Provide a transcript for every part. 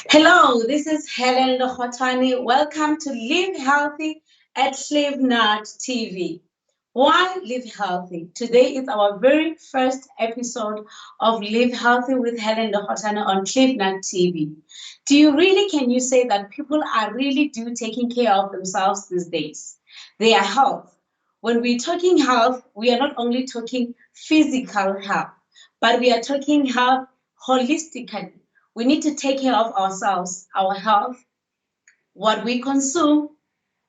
Hello, this is Helen Lekgothoane. Welcome to Live Healthy at Lekgothoane TV. Why Live Healthy? Today is our very first episode of Live Healthy with Helen Lekgothoane on Lekgothoane TV. Can you say that people are really do taking care of themselves these days? Their health. When we're talking health, we are not only talking physical health, but we are talking health holistically. We need to take care of ourselves, our health, what we consume,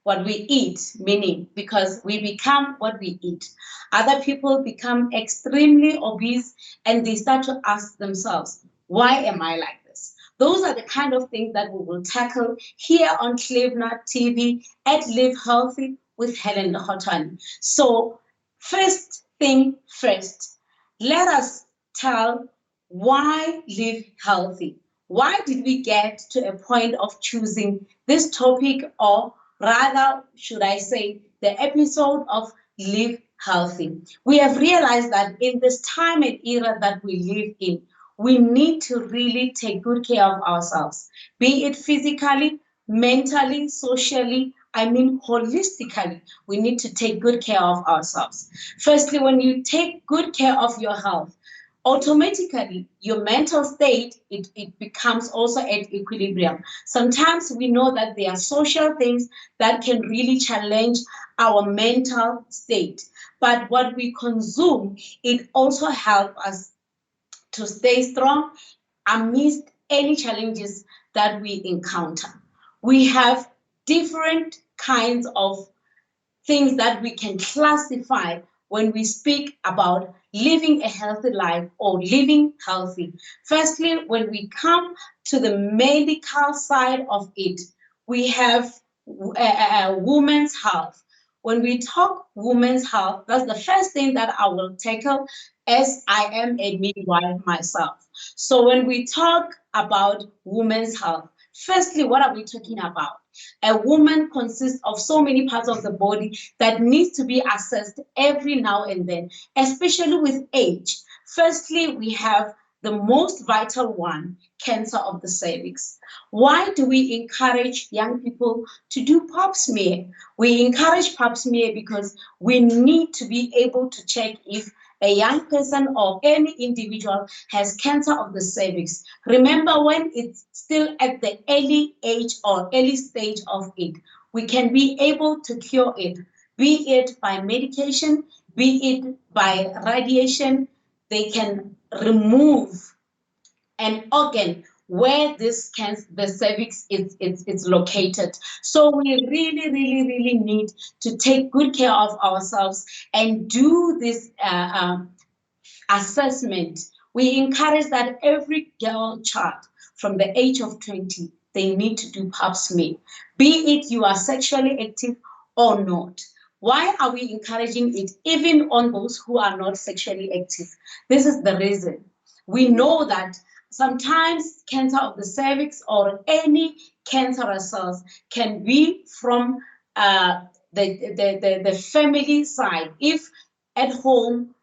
what we eat, meaning because we become what we eat. Other people become extremely obese and they start to ask themselves, why am I like this? Those are the kind of things that we will tackle here on Lekgothoane TV at Live Healthy with Helen Lekgothoane. So, first thing first, let us tell why live healthy. Why did we get to a point of choosing this topic, or rather, should I say, the episode of Live Healthy? We have realized that in this time and era that we live in, we need to really take good care of ourselves, be it physically, mentally, socially, I mean, holistically, we need to take good care of ourselves. Firstly, when you take good care of your health, automatically your mental state it becomes also at equilibrium. Sometimes we know that there are social things that can really challenge our mental state, but what we consume, it also helps us to stay strong amidst any challenges that we encounter. We have different kinds of things that we can classify when we speak about living a healthy life or living healthy. Firstly, when we come to the medical side of it, we have women's health. When we talk women's health, that's the first thing that I will tackle as I am a midwife myself. So when we talk about women's health, firstly, what are we talking about? A woman consists of so many parts of the body that needs to be assessed every now and then, especially with age. Firstly, we have the most vital one, cancer of the cervix. Why do we encourage young people to do pap smear? We encourage pap smear because we need to be able to check if a young person or any individual has cancer of the cervix. Remember, when it's still at the early age or early stage of it, we can be able to cure it, be it by medication, be it by radiation. They can remove an organ where this cancer, the cervix is located. So we really need to take good care of ourselves and do this assessment. We encourage that every girl child from the age of 20, they need to do pap smear, be it you are sexually active or not. Why are we encouraging it even on those who are not sexually active? This is the reason. We know that sometimes cancer of the cervix or any cancerous cells can be from the family side. If at home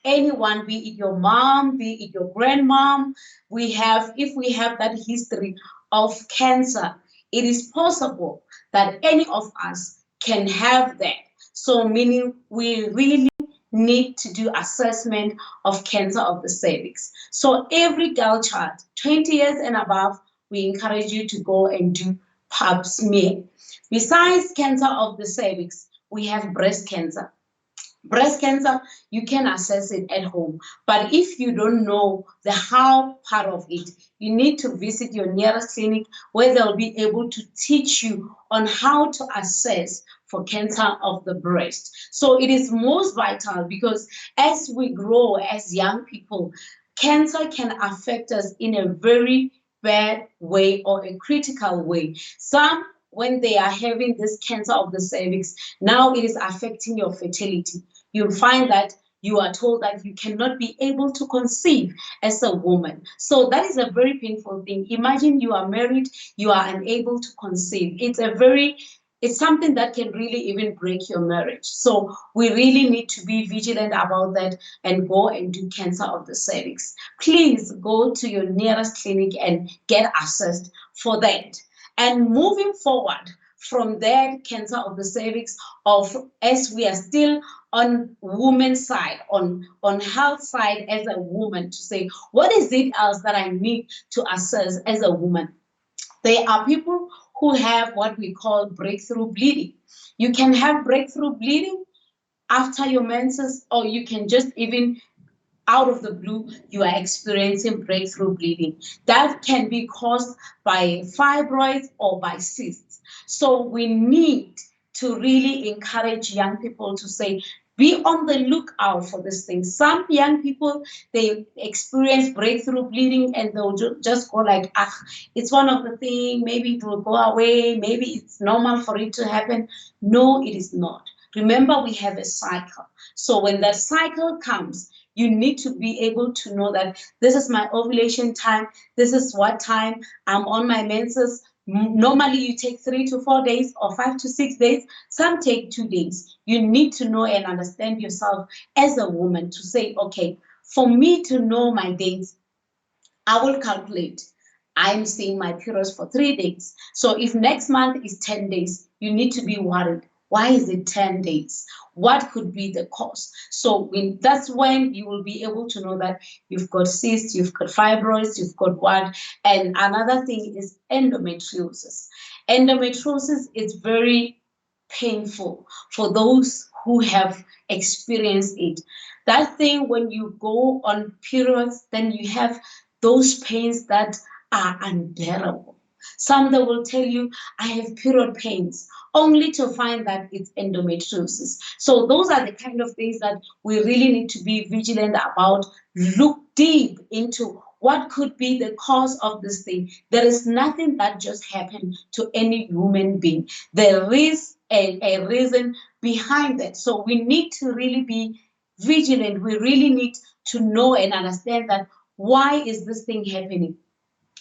anyone, be it your mom, be it your grandmom, if we have that history of cancer, it is possible that any of us can have that. So meaning we really need to do assessment of cancer of the cervix. So every girl child, 20 years and above, we encourage you to go and do pap smear. Besides cancer of the cervix, we have breast cancer. Breast cancer, you can assess it at home. But if you don't know the how part of it, you need to visit your nearest clinic where they'll be able to teach you on how to assess for cancer of the breast. So it is most vital because as we grow as young people, cancer can affect us in a very bad way or a critical way. Some, when they are having this cancer of the cervix, now it is affecting your fertility. You'll find that you are told that you cannot be able to conceive as a woman. So that is a very painful thing. Imagine you are married, you are unable to conceive. It's something that can really even break your marriage. So we really need to be vigilant about that and go and do cancer of the cervix. Please go to your nearest clinic and get assessed for that. And moving forward from that cancer of the cervix, of as we are still on women's side, on health side as a woman, to say what is it else that I need to assess as a woman. There are people who have what we call breakthrough bleeding. You can have breakthrough bleeding after your menses, or you can just even out of the blue, you are experiencing breakthrough bleeding. That can be caused by fibroids or by cysts. So we need to really encourage young people to say, be on the lookout for this thing. Some young people, they experience breakthrough bleeding and they'll just go like, ah, it's one of the things, maybe it will go away, maybe it's normal for it to happen. No, it is not. Remember, we have a cycle. So when that cycle comes, you need to be able to know that this is my ovulation time, this is what time I'm on my menses. Normally, you take 3 to 4 days or 5 to 6 days. Some take 2 days. You need to know and understand yourself as a woman to say, okay, for me to know my days, I will calculate. I'm seeing my periods for 3 days. So if next month is 10 days, you need to be worried. Why is it 10 days? What could be the cause? So that's when you will be able to know that you've got cysts, you've got fibroids, you've got what. And another thing is endometriosis. Endometriosis is very painful for those who have experienced it. That thing, when you go on periods, then you have those pains that are unbearable. Some that will tell you, I have period pains, only to find that it's endometriosis. So those are the kind of things that we really need to be vigilant about. Look deep into what could be the cause of this thing. There is nothing that just happened to any human being. There is a reason behind that. So we need to really be vigilant. We really need to know and understand that why is this thing happening?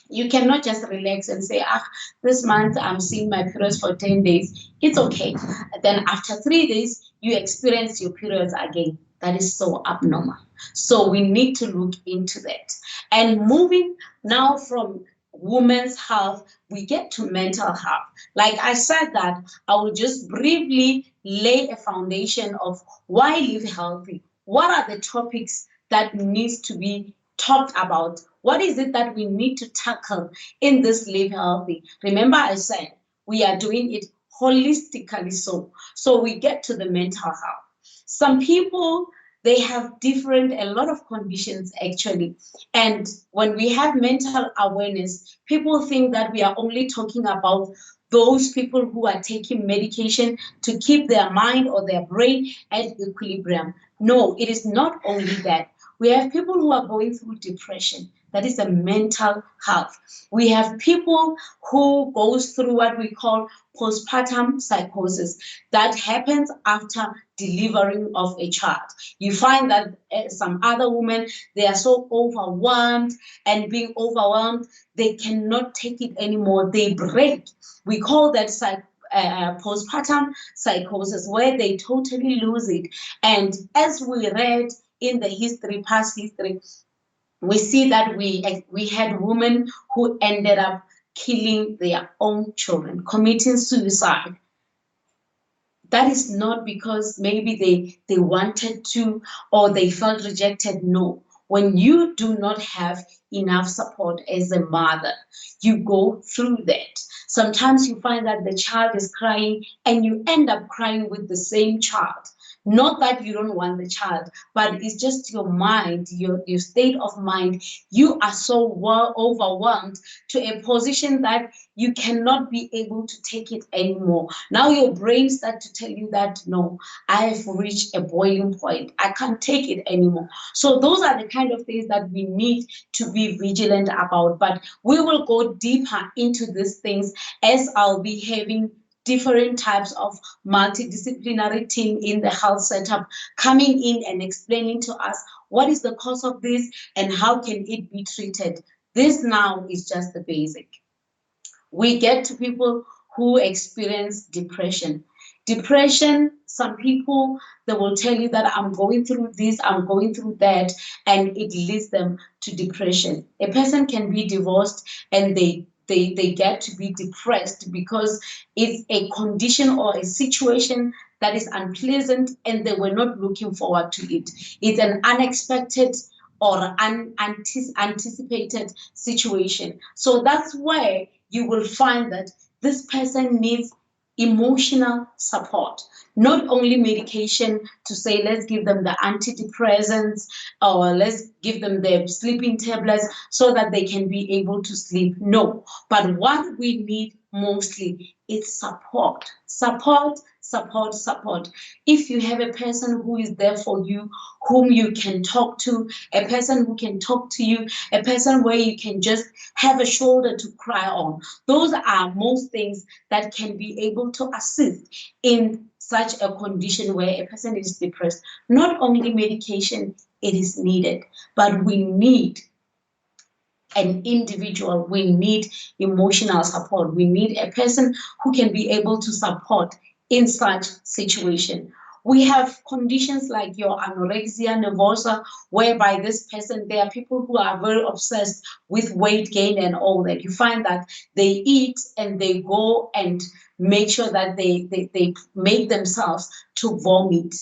You cannot just relax and say, ah, this month I'm seeing my periods for 10 days. It's okay. Then after 3 days, you experience your periods again. That is so abnormal. So we need to look into that. And moving now from women's health, we get to mental health. Like I said that, I will just briefly lay a foundation of why live healthy. What are the topics that needs to be talked about? What is it that we need to tackle in this Live Healthy? Remember, I said we are doing it holistically. So we get to the mental health. Some people, they have a lot of conditions actually. And when we have mental awareness, people think that we are only talking about those people who are taking medication to keep their mind or their brain at equilibrium. No, it is not only that. We have people who are going through depression. That is a mental health. We have people who goes through what we call postpartum psychosis. That happens after delivering of a child. You find that some other women, they are so overwhelmed, and being overwhelmed, they cannot take it anymore. They break. We call that postpartum psychosis, where they totally lose it. And as we read in the history, past history, we see that we had women who ended up killing their own children, committing suicide. That is not because maybe they wanted to or they felt rejected. No. When you do not have enough support as a mother, you go through that. Sometimes you find that the child is crying and you end up crying with the same child. Not that you don't want the child, but it's just your mind, your state of mind. You are so well overwhelmed to a position that you cannot be able to take it anymore. Now your brain starts to tell you that, no, I have reached a boiling point. I can't take it anymore. So those are the kind of things that we need to be vigilant about. But we will go deeper into these things as I'll be having different types of multidisciplinary team in the health setup coming in and explaining to us what is the cause of this and how can it be treated. This now is just the basic. We get to people who experience depression. Depression, some people, they will tell you that I'm going through this, I'm going through that, and it leads them to depression. A person can be divorced and they get to be depressed because it's a condition or a situation that is unpleasant and they were not looking forward to it. It's an unexpected or anticipated situation. So that's where you will find that this person needs emotional support, not only medication to say let's give them the antidepressants or let's give them the sleeping tablets so that they can be able to sleep. No, but what we need mostly is support, support, support, support. If you have a person who is there for you, whom you can talk to, a person who can talk to you, a person where you can just have a shoulder to cry on, those are most things that can be able to assist in such a condition where a person is depressed. Not only medication, it is needed, but we need an individual, we need emotional support, we need a person who can be able to support in such situation. We have conditions like your anorexia nervosa, whereby this person, there are people who are very obsessed with weight gain and all that. You find that they eat and they go and make sure that they make themselves to vomit.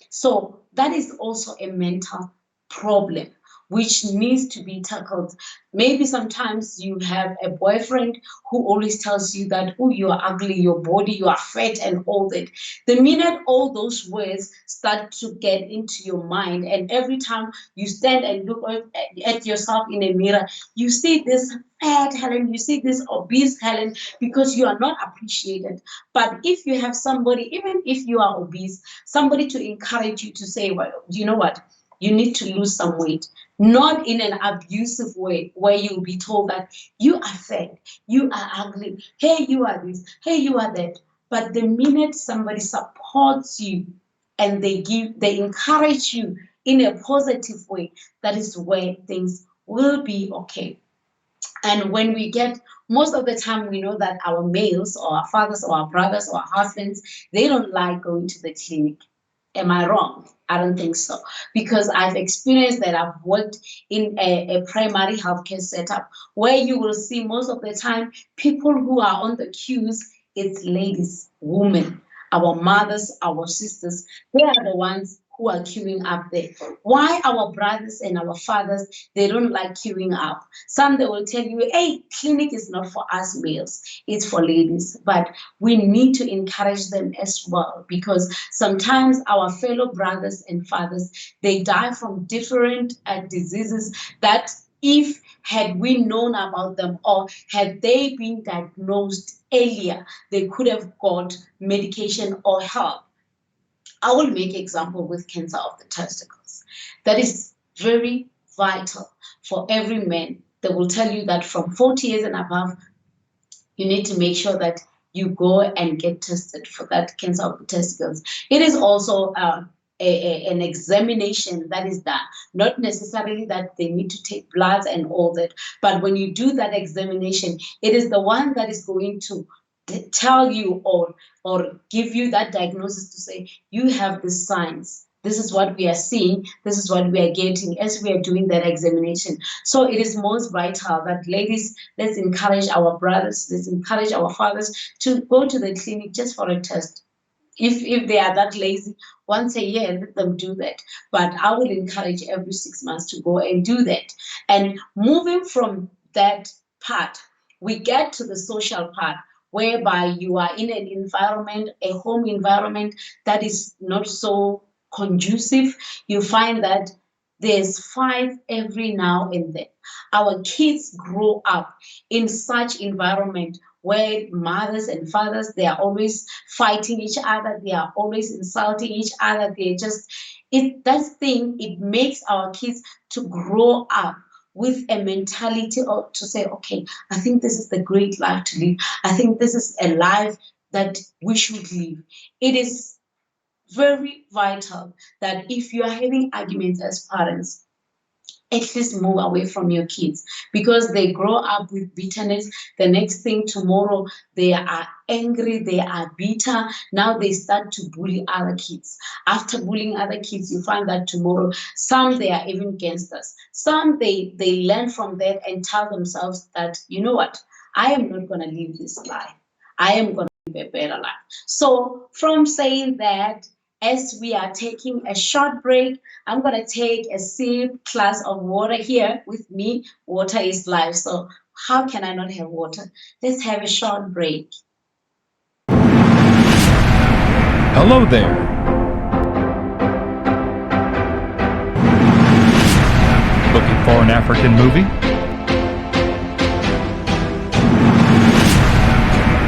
So that is also a mental problem which needs to be tackled. Maybe sometimes you have a boyfriend who always tells you that, oh, you are ugly, your body, you are fat, and all that. The minute all those words start to get into your mind, and every time you stand and look at yourself in a mirror, you see this fat Helen, you see this obese Helen, because you are not appreciated. But if you have somebody, even if you are obese, somebody to encourage you to say, well, you know what? You need to lose some weight, not in an abusive way where you'll be told that you are fat, you are ugly, hey, you are this, hey, you are that. But the minute somebody supports you and they encourage you in a positive way, that is where things will be okay. And when we get, most of the time, we know that our males or our fathers or our brothers or our husbands, they don't like going to the clinic. Am I wrong? I don't think so. Because I've experienced that. I've worked in a primary healthcare setup where you will see most of the time people who are on the queues, it's ladies, women, our mothers, our sisters. They are the ones who are queuing up there. Why our brothers and our fathers, they don't like queuing up? Some they will tell you, hey, clinic is not for us males, it's for ladies. But we need to encourage them as well, because sometimes our fellow brothers and fathers, they die from different diseases that if had we known about them or had they been diagnosed earlier, they could have got medication or help. I will make example with cancer of the testicles. That is very vital for every man. They will tell you that from 40 years and above, you need to make sure that you go and get tested for that cancer of the testicles. It is also an examination that is done, not necessarily that they need to take blood and all that, but when you do that examination, it is the one that is going to tell you or give you that diagnosis to say you have the signs, this is what we are seeing, this is what we are getting as we are doing that examination. So it is most vital that ladies, let's encourage our brothers, let's encourage our fathers to go to the clinic just for a test. If they are that lazy, once a year, let them do that. But I would encourage every 6 months to go and do that. And moving from that part, we get to the social part, whereby you are in an environment, a home environment that is not so conducive. You find that there's fight every now and then. Our kids grow up in such environment where mothers and fathers, they are always fighting each other, they are always insulting each other, they just, it that thing, it makes our kids to grow up with a mentality of to say, okay, I think this is the great life to live, I think this is a life that we should live. It is very vital that if you are having arguments as parents, at least move away from your kids, because they grow up with bitterness. The next thing tomorrow, they are angry, they are bitter. Now they start to bully other kids. After bullying other kids, you find that tomorrow, some they are even gangsters. Some they learn from that and tell themselves that, you know what, I am not going to live this life. I am going to live a better life. So from saying that, as we are taking a short break, I'm going to take a sip glass of water here with me. Water is life. So how can I not have water? Let's have a short break. Hello there. Looking for an African movie?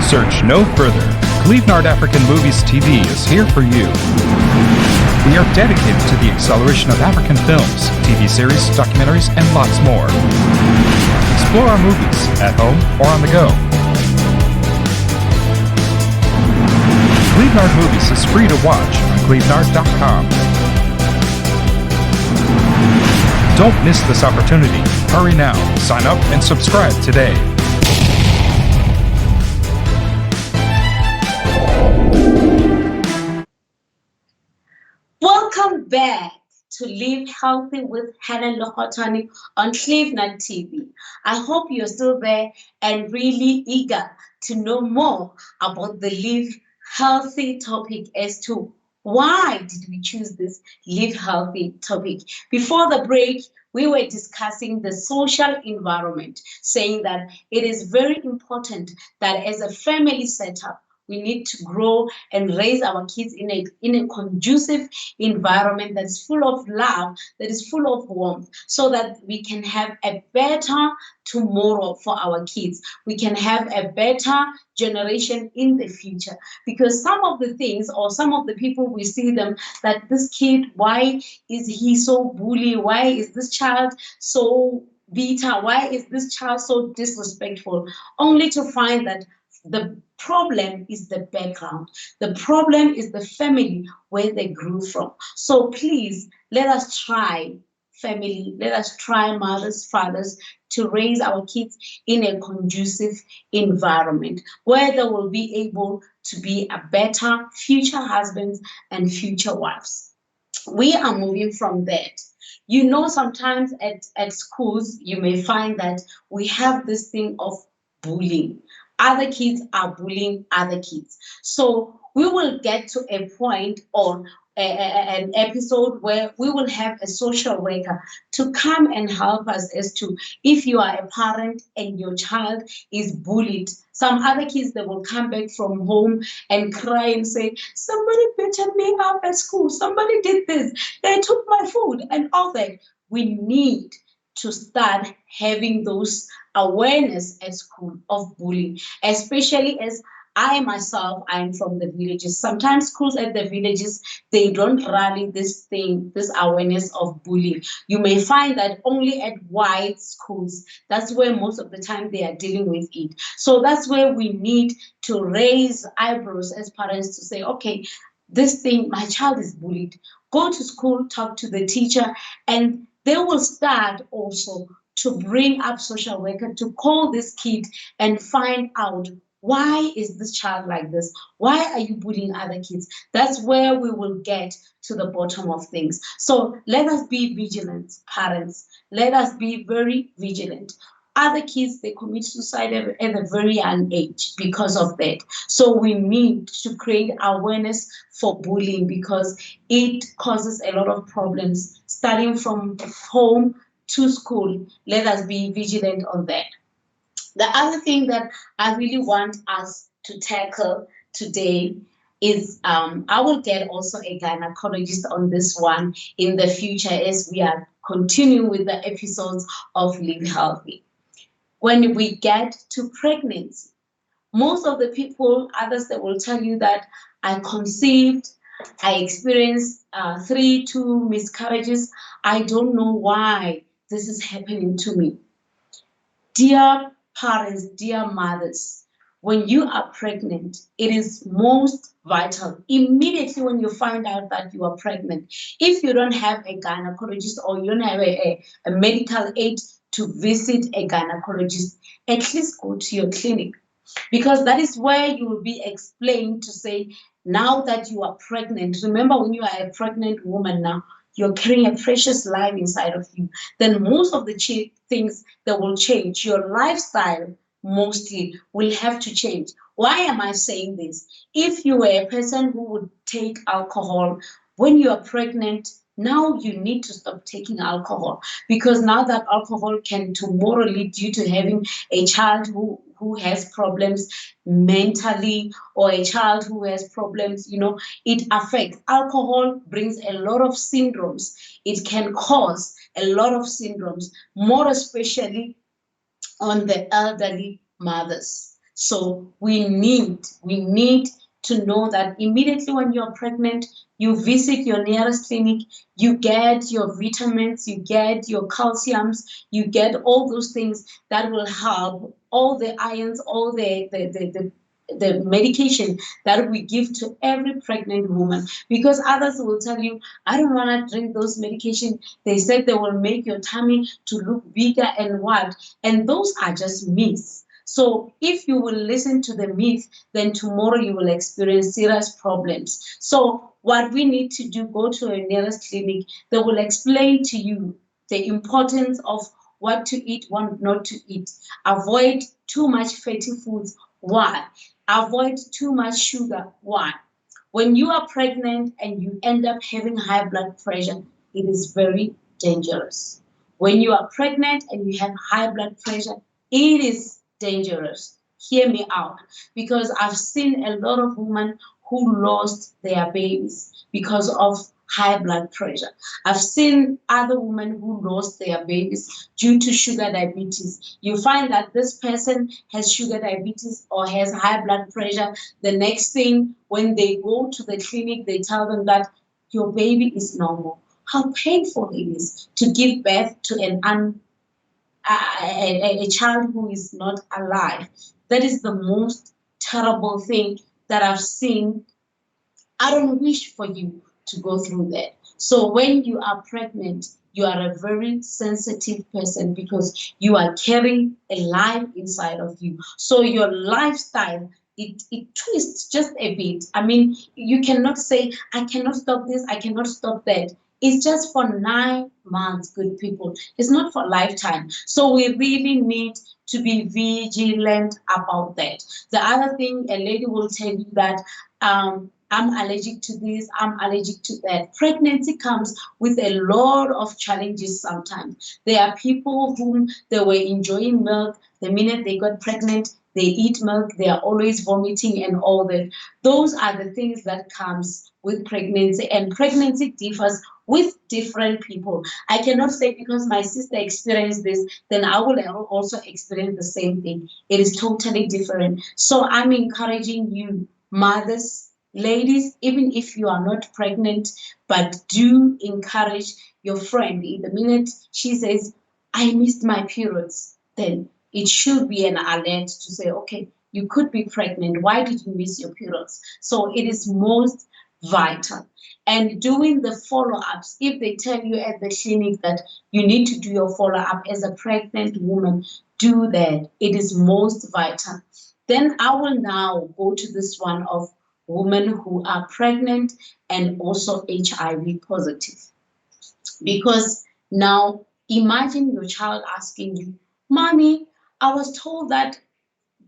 Search no further. Lekgothoane African Movies TV is here for you. We are dedicated to the acceleration of African films, TV series, documentaries, and lots more. Explore our movies at home or on the go. Lekgothoane Movies is free to watch on Lekgothoane.com. Don't miss this opportunity. Hurry now. Sign up and subscribe today. Welcome back to Live Healthy with Helen Lekgothoane on Lekgothoane TV. I hope you're still there and really eager to know more about the Live Healthy topic as to why did we choose this Live Healthy topic. Before the break, we were discussing the social environment, saying that it is very important that as a family setup, we need to grow and raise our kids in a conducive environment that's full of love, that is full of warmth, so that we can have a better tomorrow for our kids. We can have a better generation in the future. Because some of the things, or some of the people, we see them that this kid, why is he so bully? Why is this child so bitter? Why is this child so disrespectful? Only to find that the problem is the background. The problem is the family where they grew from. So please, let us try, family, let us try, mothers, fathers, to raise our kids in a conducive environment where they will be able to be a better future husbands and future wives. We are moving from that. You know, sometimes at schools, you may find that we have this thing of bullying. Other kids are bullying other kids. So we will get to a point, or an episode where we will have a social worker to come and help us as to, if you are a parent and your child is bullied, some other kids, they will come back from home and cry and say, somebody beaten me up at school, somebody did this, they took my food and all that. We need to start having those awareness at school of bullying, especially as I myself, I'm from the villages. Sometimes schools at the villages, they don't rally this thing, this awareness of bullying. You may find that only at white schools, that's where most of the time they are dealing with it. So that's where we need to raise eyebrows as parents to say, okay, this thing, my child is bullied. Go to school, talk to the teacher, and they will start also to bring up social worker to call this kid and find out, why is this child like this? Why are you bullying other kids? That's where we will get to the bottom of things. So let us be vigilant, parents. Let us be very vigilant. Other kids, they commit suicide at a very young age because of that. So we need to create awareness for bullying, because it causes a lot of problems starting from home to school. Let us be vigilant on that. The other thing that I really want us to tackle today is, I will get also a gynecologist on this one in the future as we are continuing with the episodes of Live Healthy. When we get to pregnancy, most of the people, others, that will tell you that I conceived, I experienced 2 miscarriages. I don't know why this is happening to me. Dear parents, dear mothers, when you are pregnant, it is most vital immediately when you find out that you are pregnant. If you don't have a gynecologist or you don't have a medical aid to visit a gynecologist, at least go to your clinic, because that is where you will be explained to say, now that you are pregnant, remember when you are a pregnant woman now, you're carrying a precious life inside of you. Then most of the things that will change, your lifestyle mostly will have to change. Why am I saying this? If you were a person who would take alcohol when you are pregnant, now you need to stop taking alcohol, because now that alcohol can tomorrow lead you to having a child who has problems mentally, or a child who has problems, it affects. Alcohol brings a lot of syndromes. It can cause a lot of syndromes, more especially on the elderly mothers. So we need to know that immediately when you're pregnant, you visit your nearest clinic, you get your vitamins, you get your calciums, you get all those things that will help, all the irons, all the medication that we give to every pregnant woman. Because others will tell you, I don't want to drink those medication. They said they will make your tummy to look bigger and what. And those are just myths. So if you will listen to the myth, then tomorrow you will experience serious problems. So what we need to do, go to a nearest clinic. They will explain to you the importance of what to eat, what not to eat. Avoid too much fatty foods. Why? Avoid too much sugar. Why? When you are pregnant and you end up having high blood pressure, it is very dangerous. When you are pregnant and you have high blood pressure, it is dangerous. Hear me out. Because I've seen a lot of women who lost their babies because of high blood pressure. I've seen other women who lost their babies due to sugar diabetes. You find that this person has sugar diabetes or has high blood pressure. The next thing, when they go to the clinic, they tell them that your baby is normal. How painful it is to give birth to a child who is not alive. That is the most terrible thing that I've seen. I don't wish for you to go through that. So when you are pregnant, you are a very sensitive person because you are carrying a life inside of you. So your lifestyle, it twists just a bit. I mean, you cannot say, I cannot stop this, I cannot stop that. It's just for 9 months, good people. It's not for lifetime. So we really need to be vigilant about that. The other thing, a lady will tell you that I'm allergic to this, I'm allergic to that. Pregnancy comes with a lot of challenges sometimes. There are people whom they were enjoying milk. The minute they got pregnant, they eat milk, they are always vomiting and all that. Those are the things that comes with pregnancy, and pregnancy differs with different people. I cannot say because my sister experienced this, then I will also experience the same thing. It is totally different. So I'm encouraging you, mothers, ladies, even if you are not pregnant, but do encourage your friend. In the minute she says, I missed my periods, then it should be an alert to say, okay, you could be pregnant. Why did you miss your periods? So it is most vital. And doing the follow-ups, if they tell you at the clinic that you need to do your follow-up as a pregnant woman, do that. It is most vital. Then I will now go to this one of women who are pregnant and also HIV positive. Because now imagine your child asking you, Mommy, I was told that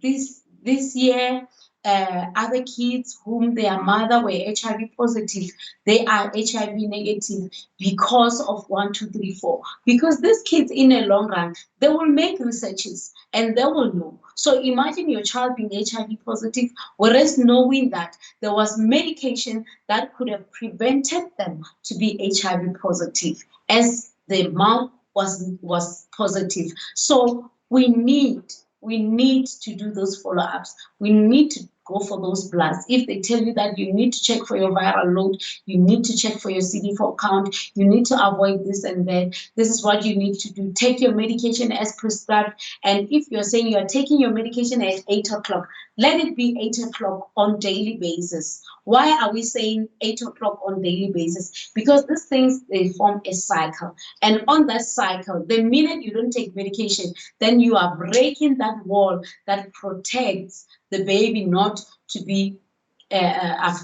this year other kids whom their mother were HIV positive, they are HIV negative because of 1, 2, 3, 4. Because these kids in the long run, they will make researches and they will know. So imagine your child being HIV positive, whereas knowing that there was medication that could have prevented them to be HIV positive, as the mom was positive. So we need to do those follow-ups. We need to go for those bloods. If they tell you that you need to check for your viral load, you need to check for your CD4 count, you need to avoid this and that, this is what you need to do. Take your medication as prescribed. And if you're saying you're taking your medication at 8 o'clock, Let it be 8 o'clock on daily basis. Why are we saying 8 o'clock on daily basis? Because these things, they form a cycle. And on that cycle, the minute you don't take medication, then you are breaking that wall that protects the baby not to be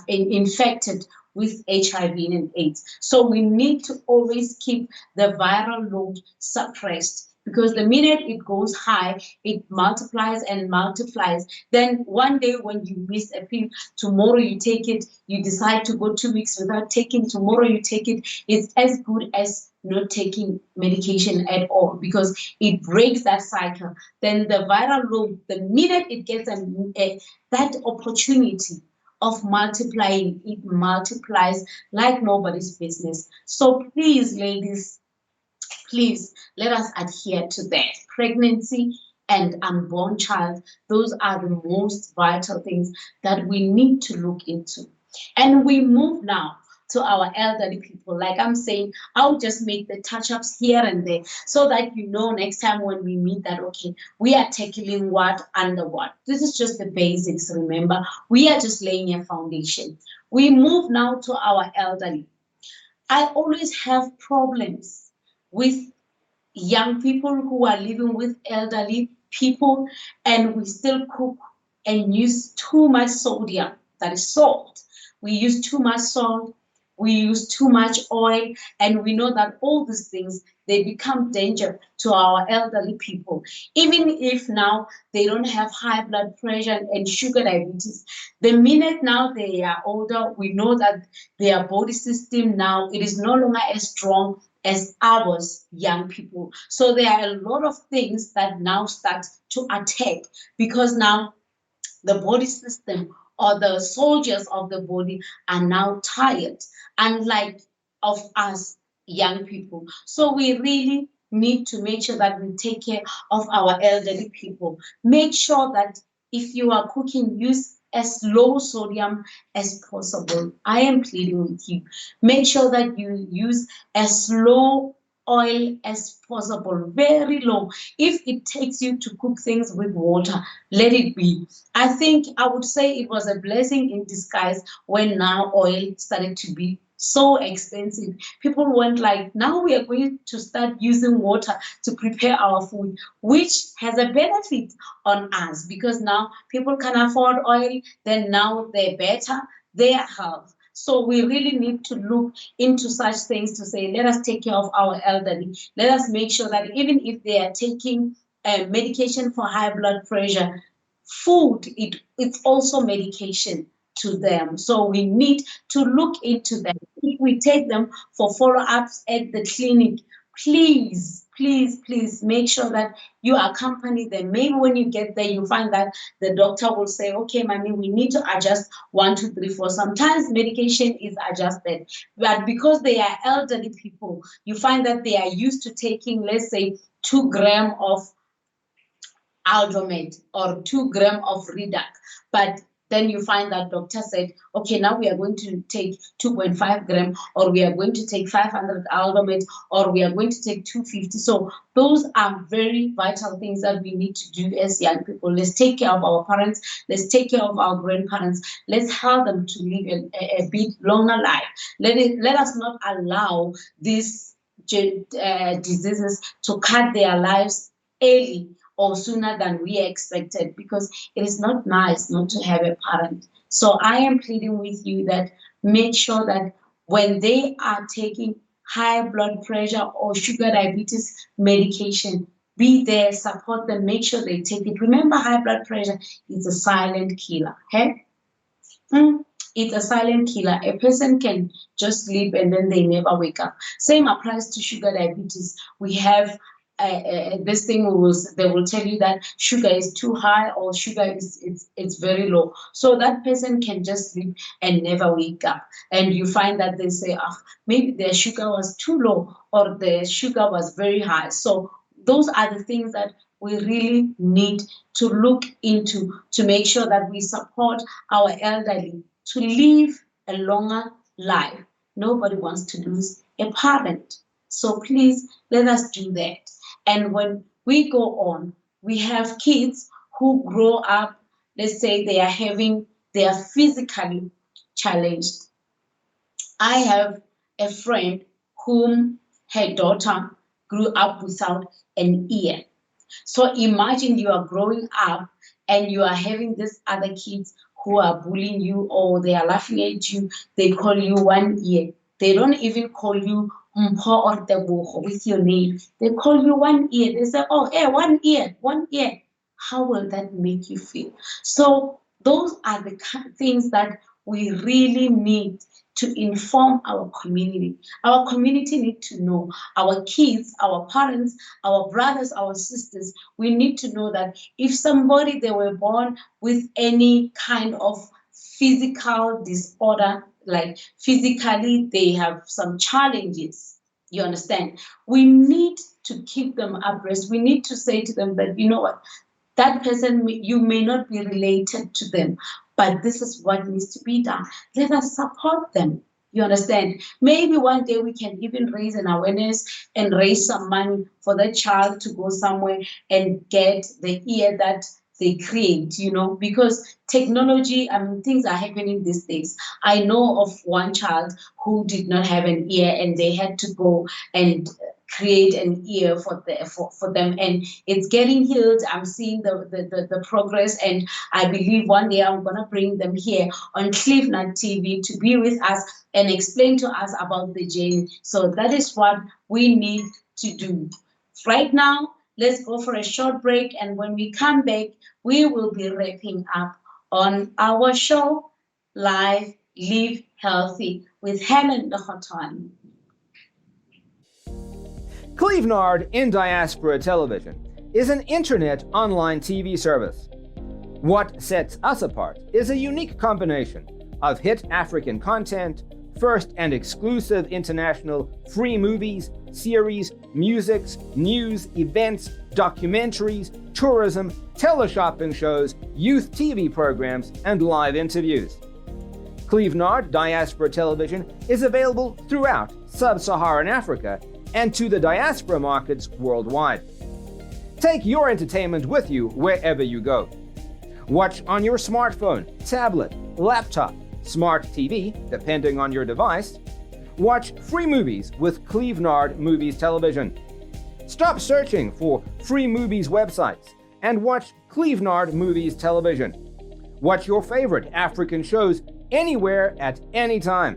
infected with HIV and AIDS. So we need to always keep the viral load suppressed, because the minute it goes high, it multiplies and multiplies. Then one day when you miss a pill, tomorrow you take it, you decide to go 2 weeks without taking, tomorrow you take it. It's as good as not taking medication at all, because it breaks that cycle. Then the viral load, the minute it gets that opportunity of multiplying, it multiplies like nobody's business. So please, ladies, please let us adhere to that. Pregnancy and unborn child, those are the most vital things that we need to look into. And we move now to our elderly people. Like I'm saying, I'll just make the touch-ups here and there so that you know next time when we meet that, okay, we are tackling what under what. This is just the basics, remember. We are just laying a foundation. We move now to our elderly. I always have problems with young people who are living with elderly people, and we still cook and use too much sodium, that is salt. We use too much salt, we use too much oil, and we know that all these things, they become danger to our elderly people. Even if now they don't have high blood pressure and sugar diabetes, the minute now they are older, we know that their body system now, it is no longer as strong as ours young people. So there are a lot of things that now start to attack, because now the body system or the soldiers of the body are now tired, unlike of us young people. So we really need to make sure that we take care of our elderly people. Make sure that if you are cooking, use as low sodium as possible. I am pleading with you. Make sure that you use as low oil as possible, very low. If it takes you to cook things with water, let it be. I think I would say it was a blessing in disguise when now oil started to be so expensive. People went like, now we are going to start using water to prepare our food, which has a benefit on us, because now people can afford oil, then now they're better, their health. So we really need to look into such things to say, let us take care of our elderly. Let us make sure that even if they are taking medication for high blood pressure, food, it's also medication to them. So we need to look into them. If we take them for follow-ups at the clinic, please, please, please make sure that you accompany them. Maybe when you get there, you find that the doctor will say, okay, mommy, we need to adjust 1, 2, 3, 4. Sometimes medication is adjusted, but because they are elderly people, you find that they are used to taking, let's say, 2 grams of aldomate or 2 grams of reduc, but then you find that doctor said, okay, now we are going to take 2.5 grams, or we are going to take 500 aldomate, or we are going to take 250. So those are very vital things that we need to do as young people. Let's take care of our parents. Let's take care of our grandparents. Let's help them to live a bit longer life. Let us not allow these diseases to cut their lives early or sooner than we expected, because it is not nice not to have a parent. So I am pleading with you that make sure that when they are taking high blood pressure or sugar diabetes medication, be there, support them, make sure they take it. Remember, high blood pressure is a silent killer. Okay? It's a silent killer. A person can just sleep and then they never wake up. Same applies to sugar diabetes. We have this thing they will tell you that sugar is too high or sugar is it's very low. So that person can just sleep and never wake up. And you find that they say, oh, maybe their sugar was too low or their sugar was very high. So those are the things that we really need to look into to make sure that we support our elderly to live a longer life. Nobody wants to lose a parent. So please let us do that. And when we go on, we have kids who grow up let's say they are physically challenged. I have a friend whom her daughter grew up without an ear. So imagine you are growing up and you are having these other kids who are bullying you or they are laughing at you. They call you one ear. They don't even call you Mpho or Tebogo with your name. They call you one ear. They say, oh, hey, one ear, one ear. How will that make you feel? So those are the things that we really need to inform our community. Our community need to know, our kids, our parents, our brothers, our sisters, we need to know that if somebody they were born with any kind of physical disorder, like physically they have some challenges, you understand? We need to keep them abreast. We need to say to them that, you know what, that person, you may not be related to them, but this is what needs to be done. Let us support them. You understand? Maybe one day we can even raise an awareness and raise some money for the child to go somewhere and get the ear that they create, because technology, I mean, things are happening these days. I know of one child who did not have an ear and they had to go and create an ear for them, and it's getting healed. I'm seeing the progress, and I believe one day I'm gonna bring them here on CliffNut TV to be with us and explain to us about the journey. So that is what we need to do. Right now, let's go for a short break, and when we come back, we will be wrapping up on our show, Live Live Healthy with Helen Lekgothoane. Clevenard in Diaspora Television is an internet online TV service. What sets us apart is a unique combination of hit African content, first and exclusive international free movies, series, musics, news, events, documentaries, tourism, teleshopping shows, youth TV programs, and live interviews. Clevenard Diaspora Television is available throughout sub-Saharan Africa and to the diaspora markets worldwide. Take your entertainment with you wherever you go. Watch on your smartphone, tablet, laptop, smart TV, depending on your device. Watch free movies with Clevenard Movies Television. Stop searching for free movies websites and watch Clevenard Movies Television. Watch your favorite African shows anywhere at any time.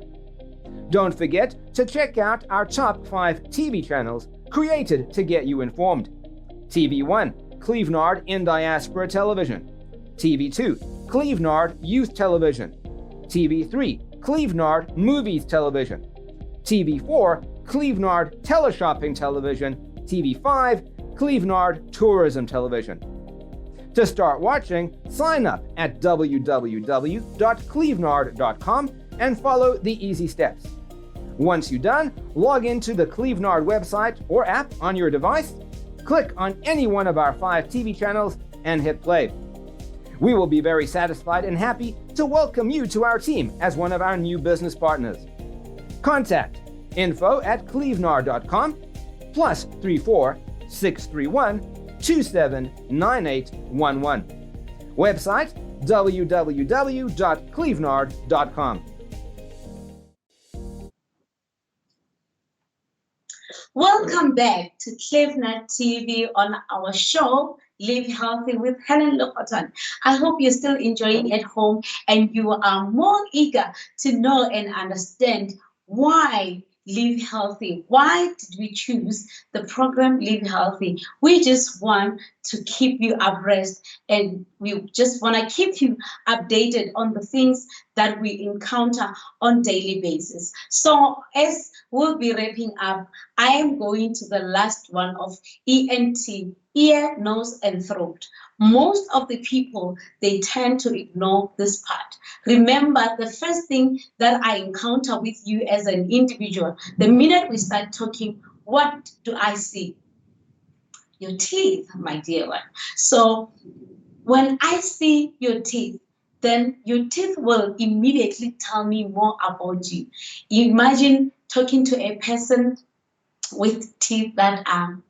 Don't forget to check out our top 5 TV channels created to get you informed. TV1, Clevenard in Diaspora Television. TV2, Clevenard Youth Television. TV3, Clevenard Movies Television. TV4, Clevenard Teleshopping Television. TV5, Clevenard Tourism Television. To start watching, sign up at www.clevenard.com and follow the easy steps. Once you're done, log into the Clevenard website or app on your device, click on any one of our 5 TV channels, and hit play. We will be very satisfied and happy to welcome you to our team as one of our new business partners. Contact info@clevenard.com +34 631 279811. Website www.clevenard.com. Welcome back to CliffNut TV on our show, Live Healthy with Helen Lekgothoane. I hope you're still enjoying at home and you are more eager to know and understand why Live Healthy. Why did we choose the program Live Healthy? We just want to keep you abreast, and we just want to keep you updated on the things that we encounter on daily basis. So as we'll be wrapping up, I am going to the last one of ENT, ear, nose, and throat. Most of the people, they tend to ignore this part. Remember, the first thing that I encounter with you as an individual, the minute we start talking, what do I see? Your teeth, my dear one. So when I see your teeth, then your teeth will immediately tell me more about you. Imagine talking to a person with teeth that are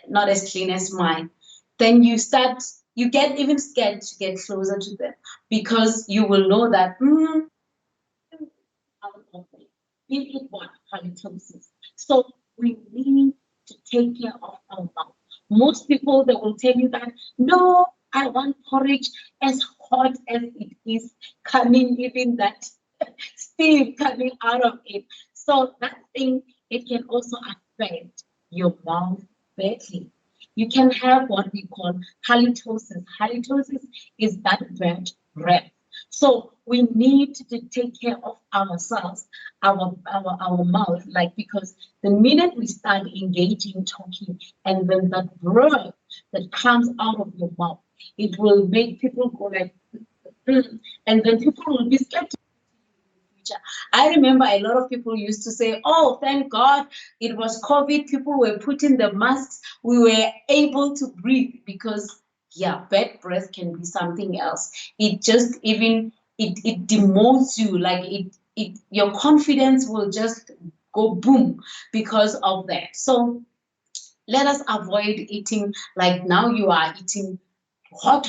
not as clean as mine. Then you start You get even scared to get closer to them because you will know that out of it. This is what halitosis. So we need to take care of our mouth. Most people they will tell you that no, I want porridge as hot as it is coming, even that steam coming out of it. So that thing it can also affect your mouth badly. You can have what we call halitosis. Halitosis is that bad breath. So we need to take care of ourselves, our mouth, like because the minute we start engaging talking and then that breath that comes out of your mouth, it will make people go like and then people will be scared to future. I remember a lot of people used to say, oh, thank God it was COVID. People were putting the masks. We were able to breathe because, yeah, bad breath can be something else. It just even, it demotes you. Like your confidence will just go boom because of that. So let us avoid eating like now you are eating hot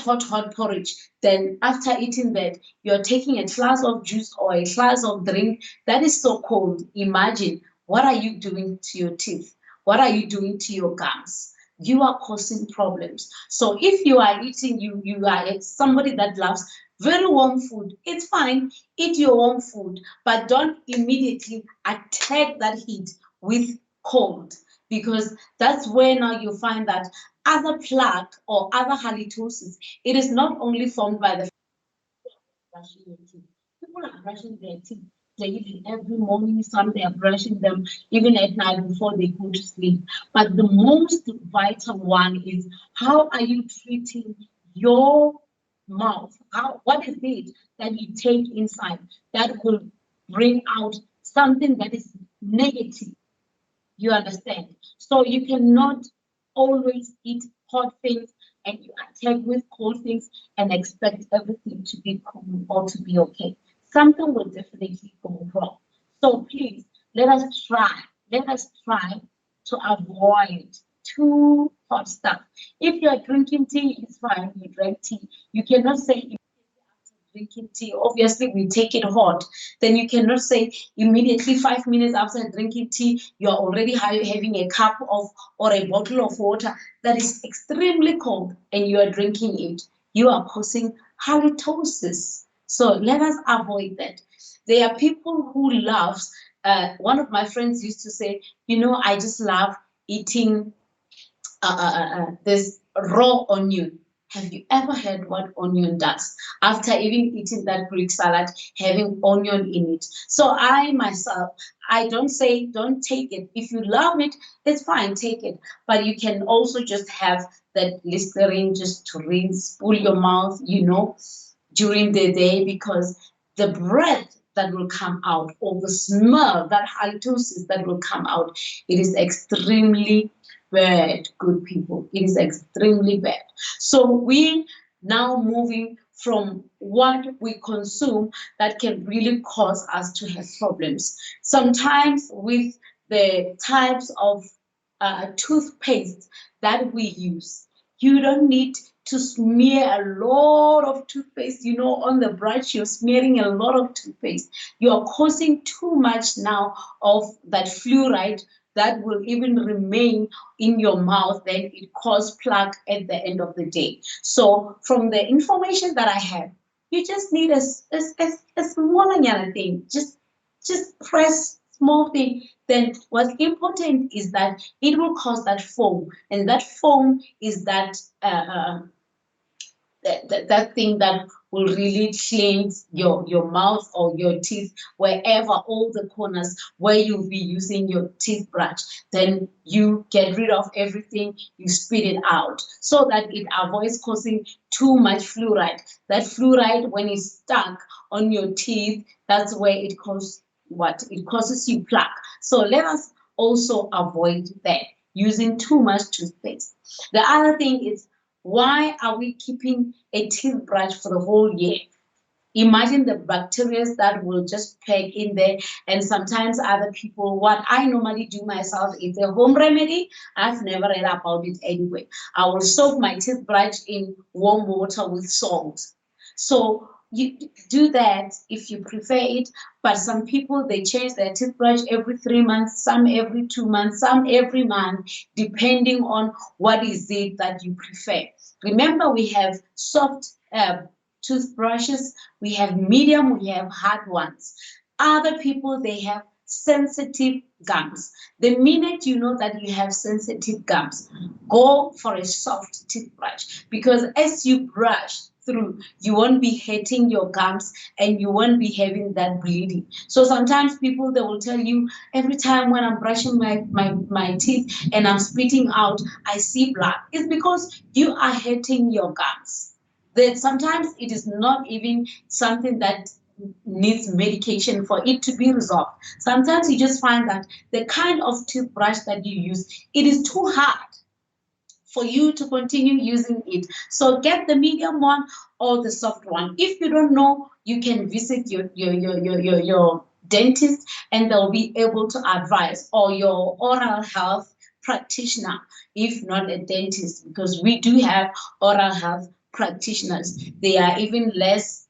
porridge. Then after eating that, you're taking a glass of juice or a glass of drink that is so cold. Imagine what are you doing to your teeth? What are you doing to your gums? You are causing problems. So if you are eating, you are somebody that loves very warm food, it's fine. Eat your warm food, but don't immediately attack that heat with cold because that's where now you find that other plaque or other halitosis, it is not only formed by the brushing your teeth. People are brushing their teeth daily, every morning. Some they are brushing them even at night before they go to sleep. But the most vital one is how are you treating your mouth? What is it that you take inside that will bring out something that is negative? You understand? So you cannot always eat hot things and you attack with cold things and expect everything to be cool or to be okay. Something will definitely go wrong. So please let us try to avoid too hot stuff. If you're drinking tea, it's fine. You drink tea. You cannot say drinking tea, obviously we take it hot. Then you cannot say immediately 5 minutes after drinking tea, you're already having a cup of or a bottle of water that is extremely cold and you are drinking it. You are causing halitosis. So let us avoid that. There are people who loves. One of my friends used to say, I just love eating this raw onion. Have you ever heard what onion does? After even eating that Greek salad, having onion in it. So I myself, I don't say don't take it. If you love it, it's fine, take it. But you can also just have that Listerine just to rinse, pull your mouth, during the day because the breath that will come out or the smell, that halitosis that will come out, it is extremely bad, good people. It is extremely bad. So we now moving from what we consume that can really cause us to have problems. Sometimes with the types of toothpaste that we use, you don't need to smear a lot of toothpaste, on the brush, you're smearing a lot of toothpaste. You're causing too much now of that fluoride that will even remain in your mouth, then it causes plaque at the end of the day. So from the information that I have, you just need a smaller thing. Just press small thing. Then what's important is that it will cause that foam, and that foam is that thing that will really cleanse your mouth or your teeth, wherever all the corners where you'll be using your teeth brush. Then you get rid of everything, you spit it out so that it avoids causing too much fluoride. That fluoride, when it's stuck on your teeth, that's where it causes what? It causes you plaque. So let us also avoid that, using too much toothpaste. The other thing is, why are we keeping a toothbrush for the whole year? Imagine the bacteria that will just peg in there. And sometimes other people, what I normally do myself is a home remedy. I've never read about it anyway. I will soak my toothbrush in warm water with salt. So you do that if you prefer it. But some people, they change their toothbrush every 3 months, some every 2 months, some every month, depending on what is it that you prefer. Remember, we have soft toothbrushes, we have medium, we have hard ones. Other people, they have sensitive gums. The minute you know that you have sensitive gums, go for a soft toothbrush, because as you brush through, you won't be hurting your gums and you won't be having that bleeding. So sometimes people, they will tell you, every time when I'm brushing my teeth and I'm spitting out, I see blood. It's because you are hurting your gums. That sometimes it is not even something that needs medication for it to be resolved. Sometimes you just find that the kind of toothbrush that you use, it is too hard for you to continue using it. So get the medium one or the soft one. If you don't know, you can visit your dentist and they'll be able to advise, or your oral health practitioner, if not a dentist, because we do have oral health practitioners. They are even less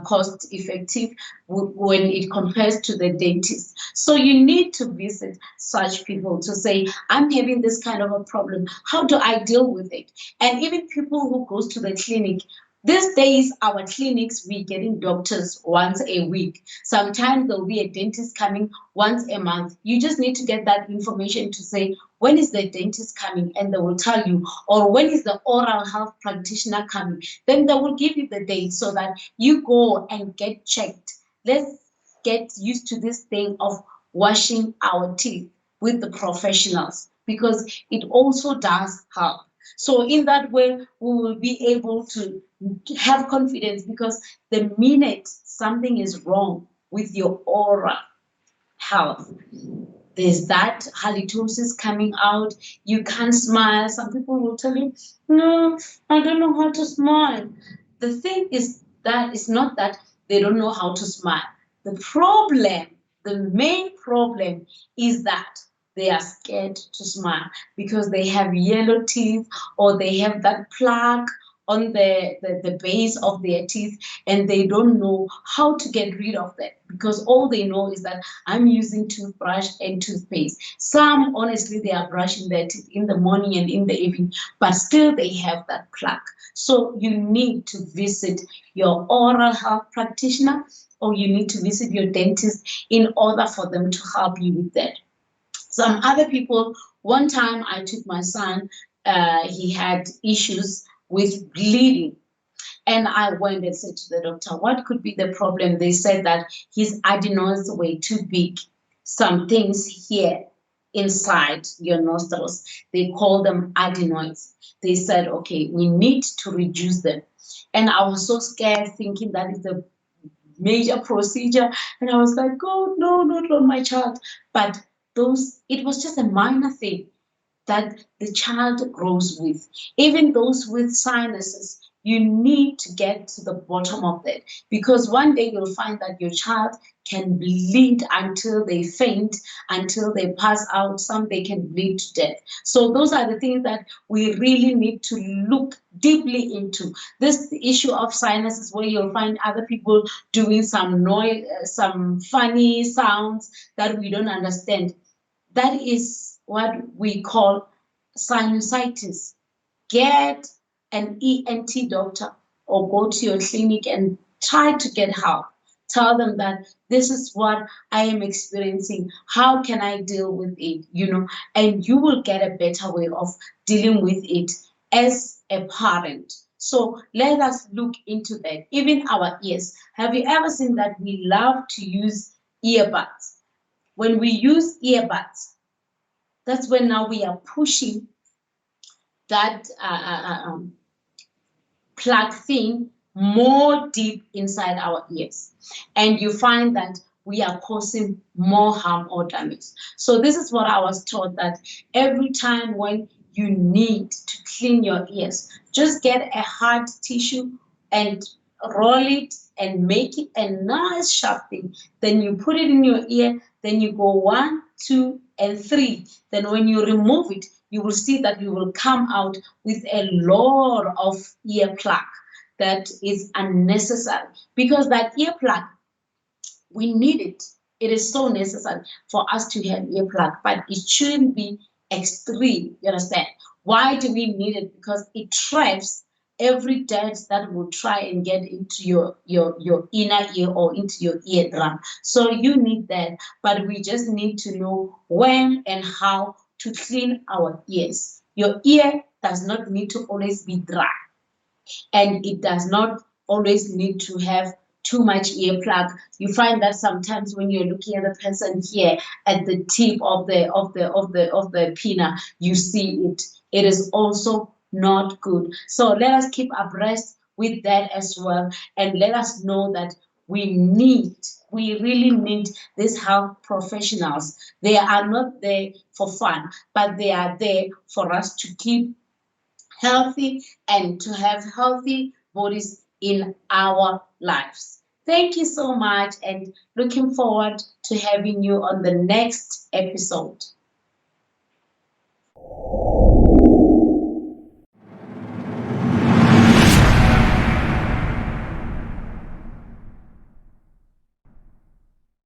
cost effective when it compares to the dentist. So you need to visit such people to say, I'm having this kind of a problem. How do I deal with it? And even people who goes to the clinic, these days, our clinics, we're getting doctors once a week. Sometimes there'll be a dentist coming once a month. You just need to get that information to say, when is the dentist coming? And they will tell you. Or when is the oral health practitioner coming? Then they will give you the date so that you go and get checked. Let's get used to this thing of washing our teeth with the professionals, because it also does help. So in that way, we will be able to have confidence, because the minute something is wrong with your oral health, there's that halitosis coming out. You can't smile. Some people will tell you, no, I don't know how to smile. The thing is that it's not that they don't know how to smile. The problem, the main problem, is that they are scared to smile because they have yellow teeth, or they have that plaque on the base of their teeth, and they don't know how to get rid of that, because all they know is that I'm using toothbrush and toothpaste. Some, honestly, they are brushing their teeth in the morning and in the evening, but still they have that plaque. So you need to visit your oral health practitioner, or you need to visit your dentist in order for them to help you with that. Some other people, one time I took my son, he had issues with bleeding. And I went and said to the doctor, what could be the problem? They said that his adenoids were too big. Some things here inside your nostrils, they call them adenoids. They said, okay, we need to reduce them. And I was so scared, thinking that is a major procedure. And I was like, oh, no, not on my child. But it was just a minor thing that the child grows with. Even those with sinuses, you need to get to the bottom of that, because one day you'll find that your child can bleed until they faint, until they pass out. Some, they can bleed to death. So those are the things that we really need to look deeply into. This issue of sinuses, where you'll find other people doing some noise, some funny sounds that we don't understand. That is what we call sinusitis. Get an ENT doctor, or go to your clinic and try to get help. Tell them that this is what I am experiencing. How can I deal with it? And you will get a better way of dealing with it as a parent. So let us look into that. Even our ears. Have you ever seen that we love to use earbuds? When we use earbuds, that's when now we are pushing that plug thing more deep inside our ears. And you find that we are causing more harm or damage. So this is what I was taught, that every time when you need to clean your ears, just get a hard tissue and roll it and make it a nice sharp thing. Then you put it in your ear. Then you go 1, 2, and 3. Then when you remove it, you will see that you will come out with a lot of ear plug that is unnecessary, because that ear plug, we need it. It is so necessary for us to have earplug, but it shouldn't be extreme. You understand? Why do we need it? Because it traps every dirt that will try and get into your inner ear or into your eardrum. So you need that, but we just need to know when and how to clean our ears. Your ear does not need to always be dry, and it does not always need to have too much earplug. You find that sometimes when you're looking at the person here at the tip of the pinna, you see it. It is also not good. So let us keep abreast with that as well, and let us know that we really need these health professionals. They are not there for fun, but they are there for us to keep healthy and to have healthy bodies in our lives. Thank you so much, and looking forward to having you on the next episode.